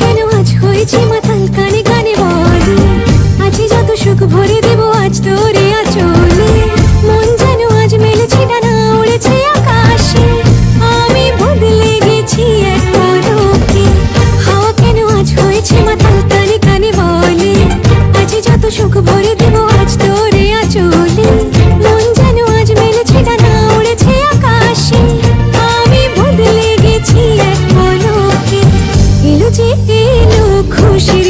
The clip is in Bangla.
কেন আজ হয়েছি মাতাল, কানে কানে বলে আছে যত সুখ ভরে দেব আজ তোরে আঁচলে। মন যেন আজ মেলেছে ডানা, উড়েছে আকাশে, আমি বদলে গেছি এক পলকে। হাওয়া কেন আজ হয়েছে মাতাল, কানে কানে বলে আছে যত সুখ ভরে দেব আজ তোরে আঁচলে। মন যেন আজ মেলেছে ডানা, উড়েছে আকাশে, আমি বদলে গেছি এক পলকে। এলো যে এলো খুশির